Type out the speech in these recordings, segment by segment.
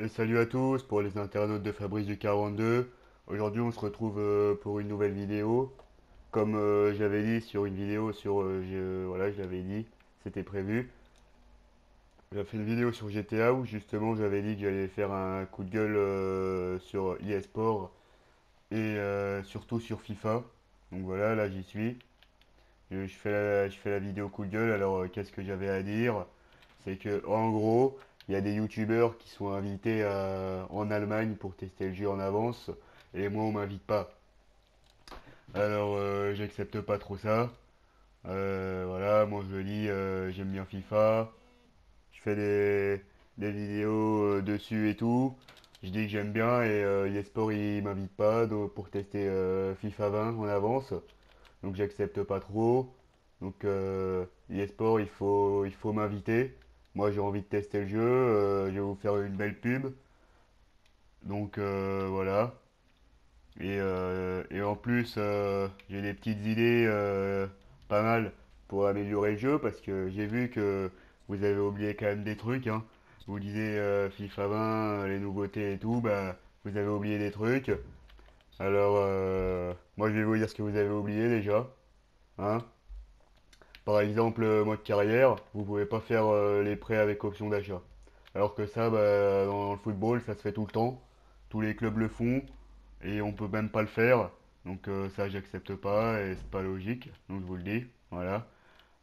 Et salut à tous pour les internautes de Fabrice du 42. Aujourd'hui, on se retrouve pour une nouvelle vidéo. Comme j'avais dit sur une vidéo sur voilà, je l'avais dit, c'était prévu. J'ai fait une vidéo sur GTA où justement j'avais dit que j'allais faire un coup de gueule sur eSport et surtout sur FIFA. Donc voilà, là j'y suis. Je fais la vidéo coup de gueule. Alors qu'est-ce que j'avais à dire? C'est que en gros, il y a des youtubeurs qui sont invités en Allemagne pour tester le jeu en avance, et moi on m'invite pas. Alors j'accepte pas trop ça. Voilà, moi je dis j'aime bien FIFA, je fais des vidéos dessus et tout. Je dis que j'aime bien et Yesport il m'invite pas pour tester FIFA 20 en avance. Donc j'accepte pas trop. Donc eSport, il faut m'inviter. Moi j'ai envie de tester le jeu, je vais vous faire une belle pub. Donc voilà. Et en plus, j'ai des petites idées pas mal pour améliorer le jeu parce que j'ai vu que vous avez oublié quand même des trucs, hein. Vous disiez FIFA 20, les nouveautés et tout, bah vous avez oublié des trucs. Alors moi je vais vous dire ce que vous avez oublié déjà, hein. Par exemple, mode carrière, vous pouvez pas faire les prêts avec option d'achat. Alors que ça, bah, dans le football, ça se fait tout le temps. Tous les clubs le font et on peut même pas le faire. Donc ça, j'accepte pas et c'est pas logique. Donc je vous le dis, voilà.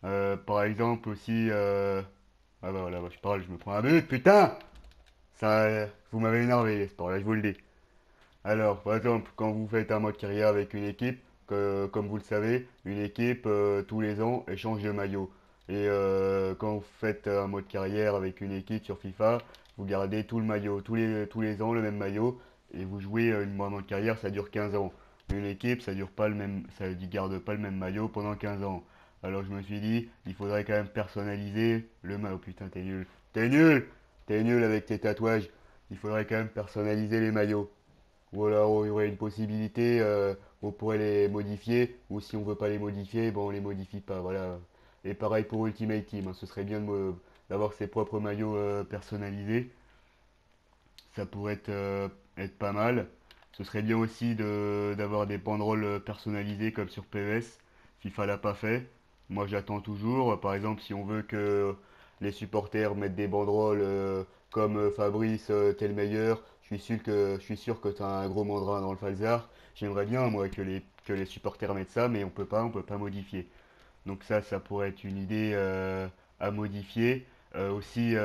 Par exemple aussi, ah bah voilà, bah, je parle, je me prends un but, putain! Ça, vous m'avez énervé, les sports, là, je vous le dis. Alors, par exemple, quand vous faites un mode carrière avec une équipe, comme vous le savez, une équipe, tous les ans, échange de maillot. Et quand vous faites un mode carrière avec une équipe sur FIFA, vous gardez tout le maillot, tous les ans le même maillot, et vous jouez un mode carrière, ça dure 15 ans. Une équipe, ça dure pas le même, ça ne garde pas le même maillot pendant 15 ans. Alors je me suis dit, il faudrait quand même personnaliser le maillot. Oh putain, t'es nul. T'es nul! T'es nul avec tes tatouages. Il faudrait quand même personnaliser les maillots. Ou alors il y aurait une possibilité, on pourrait les modifier, ou si on veut pas les modifier, bon on les modifie pas, voilà. Et pareil pour Ultimate Team, hein, ce serait bien d'avoir ses propres maillots personnalisés, ça pourrait être pas mal. Ce serait bien aussi d'avoir des banderoles personnalisées comme sur PES, FIFA l'a pas fait. Moi j'attends toujours, par exemple si on veut que les supporters mettent des banderoles comme Fabrice, t'es le meilleur, je suis sûr que t'as un gros mandrin dans le falzar. J'aimerais bien moi que les supporters mettent ça, mais on peut pas modifier. Donc ça pourrait être une idée à modifier. Aussi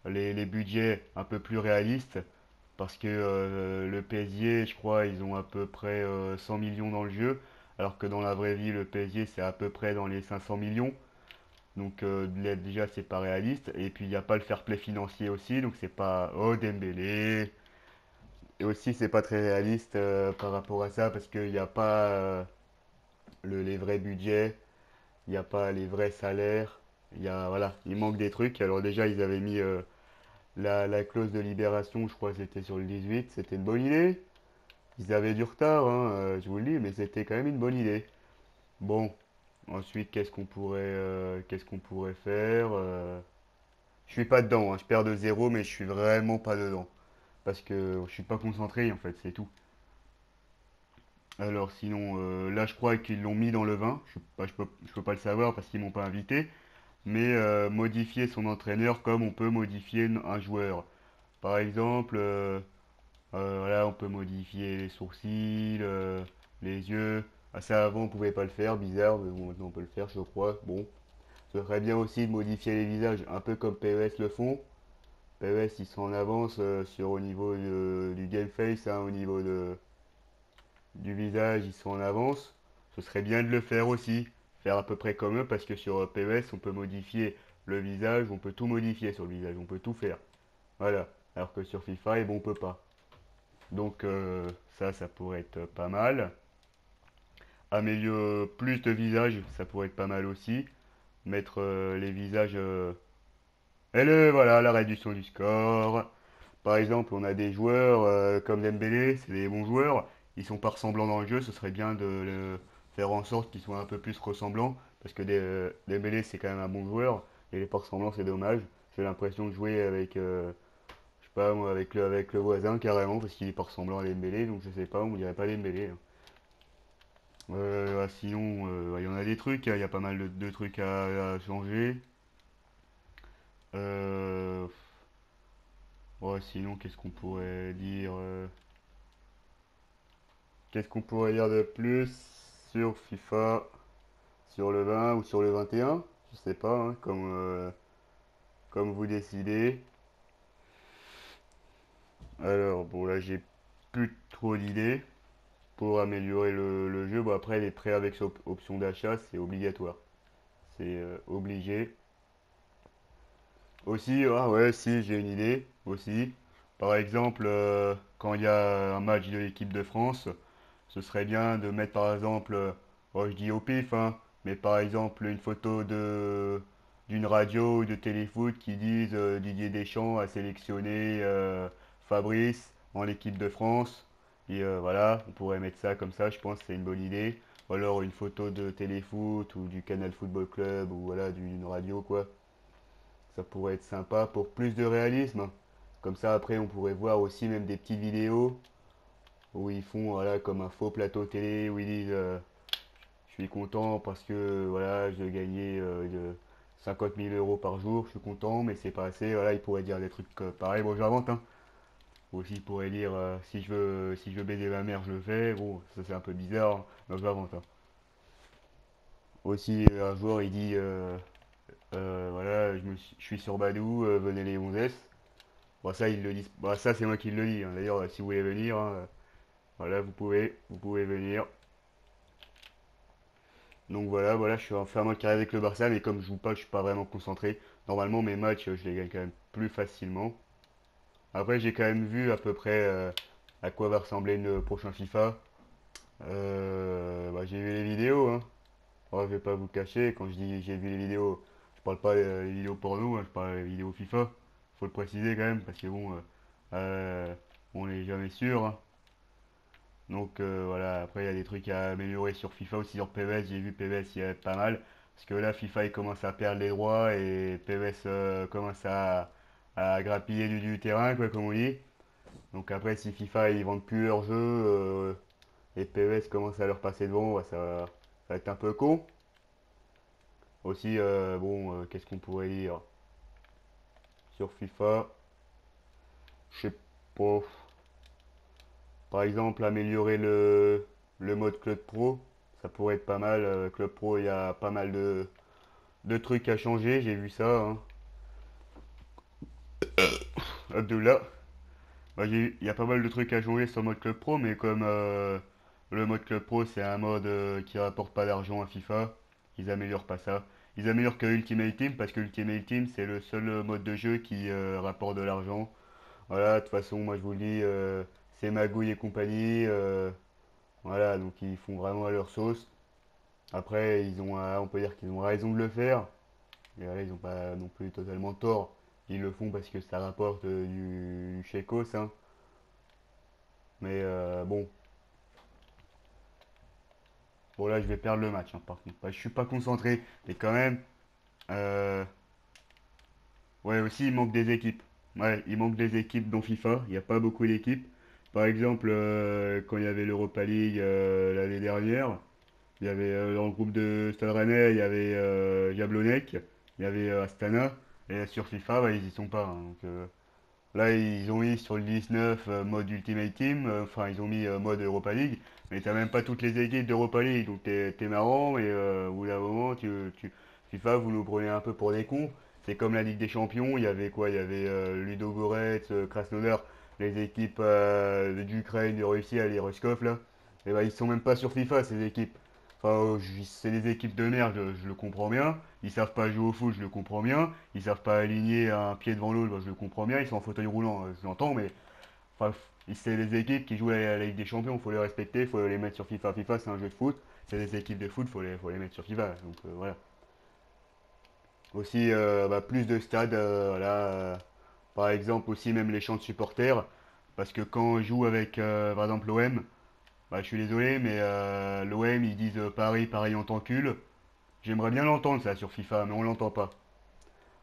les budgets un peu plus réalistes, parce que le PSG, je crois, ils ont à peu près 100 millions dans le jeu, alors que dans la vraie vie, le PSG, c'est à peu près dans les 500 millions. Donc déjà c'est pas réaliste et puis il n'y a pas le fair play financier aussi, donc c'est pas oh Dembélé, et aussi c'est pas très réaliste par rapport à ça parce qu'il n'y a pas les vrais budgets, il n'y a pas les vrais salaires, voilà, il manque des trucs. Alors déjà ils avaient mis la clause de libération, je crois que c'était sur le 18, c'était une bonne idée. Ils avaient du retard, hein, je vous le dis, mais c'était quand même une bonne idée. Bon, ensuite qu'est-ce qu'on pourrait faire je suis pas dedans, hein, je perds de zéro, mais je suis vraiment pas dedans. Parce que je suis pas concentré en fait, c'est tout. Alors sinon, là je crois qu'ils l'ont mis dans le 20. Je peux pas le savoir parce qu'ils m'ont pas invité. Mais modifier son entraîneur comme on peut modifier un joueur. Par exemple, voilà, on peut modifier les sourcils, les yeux. Ah, ça avant on pouvait pas le faire, bizarre, mais bon maintenant on peut le faire je crois. Bon, ce serait bien aussi de modifier les visages, un peu comme PES le font. PES ils sont en avance au niveau du game face, hein, au niveau du visage ils sont en avance. Ce serait bien de le faire aussi, faire à peu près comme eux, parce que sur PES on peut modifier le visage, on peut tout modifier sur le visage, on peut tout faire. Voilà, alors que sur FIFA, et bon, on peut pas. Donc ça pourrait être pas mal. Améliorer plus de visages, ça pourrait être pas mal aussi. Mettre les visages. Et voilà, la réduction du score. Par exemple, on a des joueurs comme Dembélé, c'est des bons joueurs. Ils sont pas ressemblants dans le jeu, ce serait bien de faire en sorte qu'ils soient un peu plus ressemblants. Parce que Dembélé, c'est quand même un bon joueur. Et les pas ressemblants, c'est dommage. J'ai l'impression de jouer avec. pas, moi, avec le voisin carrément, parce qu'il est pas ressemblant à Dembélé, donc je sais pas, on dirait pas Dembélé, hein. Sinon, il y en a des trucs, hein, il y a pas mal de trucs à changer. Euh, ouais, sinon, qu'est-ce qu'on pourrait dire qu'est-ce qu'on pourrait dire de plus sur FIFA, sur le 20 ou sur le 21? Je sais pas, hein, comme vous décidez. Alors, bon, là, j'ai plus trop d'idées pour améliorer le jeu. Bon, après, les prêts avec option d'achat, c'est obligatoire. C'est obligé. Aussi, ah ouais, si, j'ai une idée aussi. Par exemple, quand il y a un match de l'équipe de France, ce serait bien de mettre par exemple, oh, je dis au pif, hein, mais par exemple une photo d'une radio ou de téléfoot qui disent Didier Deschamps a sélectionné Fabrice en équipe de France. Et voilà, on pourrait mettre ça comme ça, je pense que c'est une bonne idée. Ou alors une photo de téléfoot ou du Canal Football Club ou voilà, d'une radio quoi. Ça pourrait être sympa pour plus de réalisme. Comme ça après on pourrait voir aussi même des petites vidéos où ils font voilà, comme un faux plateau télé où ils disent je suis content parce que voilà, je gagnais 50 000 euros par jour, je suis content, mais c'est pas assez. Voilà, ils pourraient dire des trucs pareils. Bon, j'invente, hein. Aussi, ils pourraient dire si je veux baiser ma mère, je le fais. Bon, ça c'est un peu bizarre, hein. Non, j'invente, hein. Aussi, un joueur il dit voilà, je suis sur Badou, venez les 11S. Bon, ça, ils le disent. Bon, ça, c'est moi qui le dis, hein. D'ailleurs, si vous voulez venir, hein, voilà, vous pouvez venir. Donc voilà, je suis en ferme carré avec le Barça, mais comme je joue pas, je suis pas vraiment concentré. Normalement, mes matchs, je les gagne quand même plus facilement. Après, j'ai quand même vu à peu près à quoi va ressembler le prochain FIFA. J'ai vu les vidéos, hein. Oh, je vais pas vous le cacher, quand je dis j'ai vu les vidéos, je parle pas des vidéos porno, hein, je parle des vidéos FIFA. Faut le préciser quand même, parce que bon, on n'est jamais sûr, hein. Donc voilà, après il y a des trucs à améliorer sur FIFA aussi sur PES, j'ai vu PES il y a pas mal. Parce que là FIFA il commence à perdre les droits et PES commence à grappiller du terrain quoi comme on dit. Donc après si FIFA ils vendent plus leurs jeux et PES commence à leur passer devant, bah, ça va être un peu con. Aussi bon qu'est-ce qu'on pourrait dire sur FIFA? Je sais pas. Par exemple améliorer le mode Club Pro, ça pourrait être pas mal. Club Pro il y a pas mal de trucs à changer, j'ai vu ça, hein. Abdullah. Il y a pas mal de trucs à changer sur le mode Club Pro, mais comme le mode Club Pro c'est un mode qui rapporte pas d'argent à FIFA, ils améliorent pas ça. Ils améliorent que Ultimate Team parce que Ultimate Team c'est le seul mode de jeu qui rapporte de l'argent. Voilà, de toute façon, moi je vous le dis, c'est Magouille et compagnie. Voilà, donc ils font vraiment à leur sauce. Après, on peut dire qu'ils ont raison de le faire. Et voilà, ils n'ont pas non plus totalement tort. Ils le font parce que ça rapporte du chécos, hein. Mais bon là je vais perdre le match, hein, par contre. Bah, je suis pas concentré, mais quand même. euh, ouais, aussi il manque des équipes. Ouais, il manque des équipes dans FIFA. Il n'y a pas beaucoup d'équipes. Par exemple, quand il y avait l'Europa League l'année dernière, il y avait dans le groupe de Stade Rennais, il y avait Jablonec, il y avait Astana. Et sur FIFA, bah, ils y sont pas, hein. Donc, là, ils ont mis sur le 19 mode Ultimate Team, enfin, ils ont mis mode Europa League, mais t'as même pas toutes les équipes d'Europa League, donc t'es marrant, et au bout d'un moment, FIFA, vous nous prenez un peu pour des cons. C'est comme la Ligue des Champions, il y avait quoi? Il y avait Ludo Goretz, Krasnodar, les équipes d'Ukraine, de Russie, les Ruskov, là. Et bah, ils sont même pas sur FIFA, ces équipes. Enfin, c'est des équipes de merde, je le comprends bien. Ils savent pas jouer au foot, je le comprends bien. Ils savent pas aligner un pied devant l'autre, je le comprends bien. Ils sont en fauteuil roulant, je l'entends, mais enfin, c'est des équipes qui jouent à la Ligue des Champions, faut les respecter, faut les mettre sur FIFA. FIFA, c'est un jeu de foot. C'est des équipes de foot, faut les mettre sur FIFA. Donc voilà. Aussi, plus de stades, voilà. Par exemple, aussi même les chants de supporters. Parce que quand on joue avec, par exemple, l'OM, bah, je suis désolé, mais l'OM, ils disent Paris, Paris, on t'encule. J'aimerais bien l'entendre ça sur FIFA, mais on l'entend pas.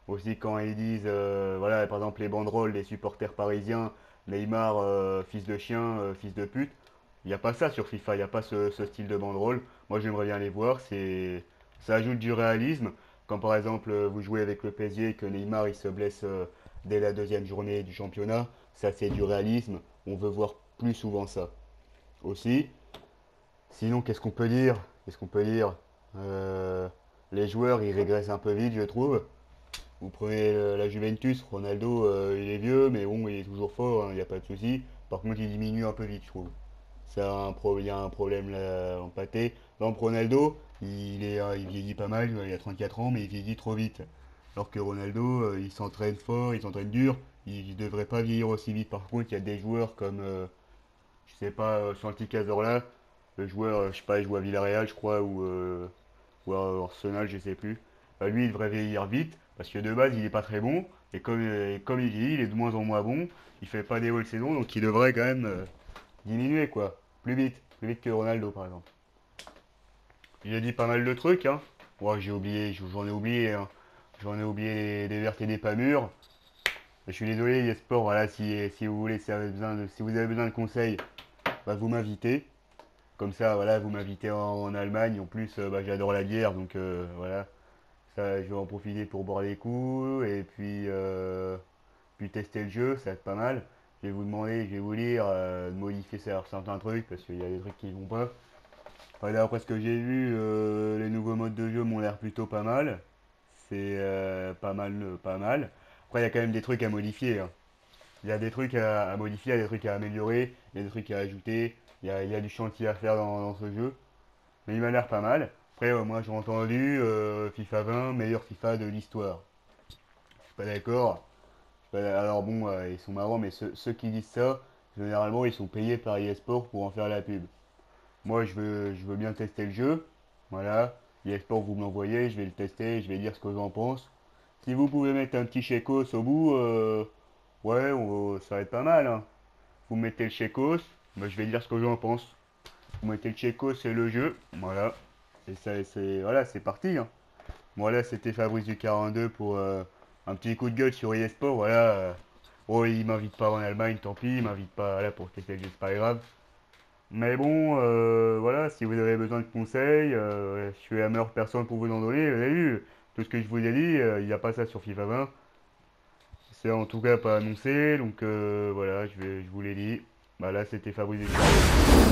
Aussi quand ils disent, voilà, par exemple les banderoles des supporters parisiens, Neymar, fils de chien, fils de pute. Il n'y a pas ça sur FIFA, il n'y a pas ce style de banderole. Moi j'aimerais bien les voir, ça ajoute du réalisme. Quand par exemple vous jouez avec le PSG et que Neymar il se blesse dès la deuxième journée du championnat, ça c'est du réalisme. On veut voir plus souvent ça. Aussi, sinon qu'est-ce qu'on peut dire? Qu'est-ce qu'on peut dire? Euh, les joueurs ils régressent un peu vite je trouve. Vous prenez la Juventus, Ronaldo, il est vieux, mais bon, il est toujours fort, il n'y a pas de souci. Par contre, il diminue un peu vite, je trouve. Il y a un problème là, en pâté. Par exemple, Ronaldo, il vieillit pas mal, il a 34 ans, mais il vieillit trop vite. Alors que Ronaldo, il s'entraîne fort, il s'entraîne dur, il devrait pas vieillir aussi vite. Par contre, il y a des joueurs comme, je sais pas, Santi Cazorla, le joueur, je sais pas, il joue à Villarreal, je crois, ou à Arsenal, je sais plus. Lui, il devrait vieillir vite, parce que de base, il est pas très bon, et comme il vieillit, il est de moins en moins bon, il fait pas des hautes saisons, donc il devrait quand même diminuer, quoi. Plus vite que Ronaldo, par exemple. J'ai dit pas mal de trucs, hein. Ouais, j'en ai oublié, hein. J'en ai oublié des vertes et des pas mûres. Je suis désolé, Yesport, voilà, si vous voulez, si vous avez besoin de conseils, bah, vous m'invitez. Comme ça, voilà, vous m'invitez en Allemagne. En plus, bah, j'adore la bière, donc voilà. Ça, je vais en profiter pour boire des coups et puis tester le jeu, ça va être pas mal. Je vais vous lire de modifier certains trucs parce qu'il y a des trucs qui vont pas. Enfin, d'après ce que j'ai vu, les nouveaux modes de jeu m'ont l'air plutôt pas mal. C'est pas mal, pas mal. Après, il y a quand même des trucs à modifier, hein. Il y a des trucs à modifier, il y a des trucs à améliorer, il y a des trucs à ajouter. Il y a du chantier à faire dans ce jeu. Mais il m'a l'air pas mal. Après, moi j'ai entendu FIFA 20, meilleur FIFA de l'histoire. Je suis pas d'accord. Alors bon, ils sont marrants, mais ceux qui disent ça, généralement ils sont payés par eSport pour en faire la pub. Moi je veux bien tester le jeu. Voilà. eSport vous me l'envoyez, je vais le tester, je vais dire ce que j'en pense. Si vous pouvez mettre un petit checos au bout, ouais, ça va être pas mal, hein. Vous mettez le checos, bah, je vais dire ce que j'en pense. Vous mettez le checos et le jeu, voilà. Et ça, voilà, c'est parti, hein. Voilà, c'était Fabrice du 42 pour un petit coup de gueule sur eSport. Voilà. Oh, il m'invite pas en Allemagne, tant pis. Il m'invite pas là pour tester le jeu, c'est pas grave. Mais bon, voilà, si vous avez besoin de conseils, je suis la meilleure personne pour vous en donner. Vous avez vu, tout ce que je vous ai dit, il n'y a pas ça sur FIFA 20. C'est en tout cas pas annoncé, donc voilà, je vous l'ai dit. Bah là, c'était Fabrice du 42.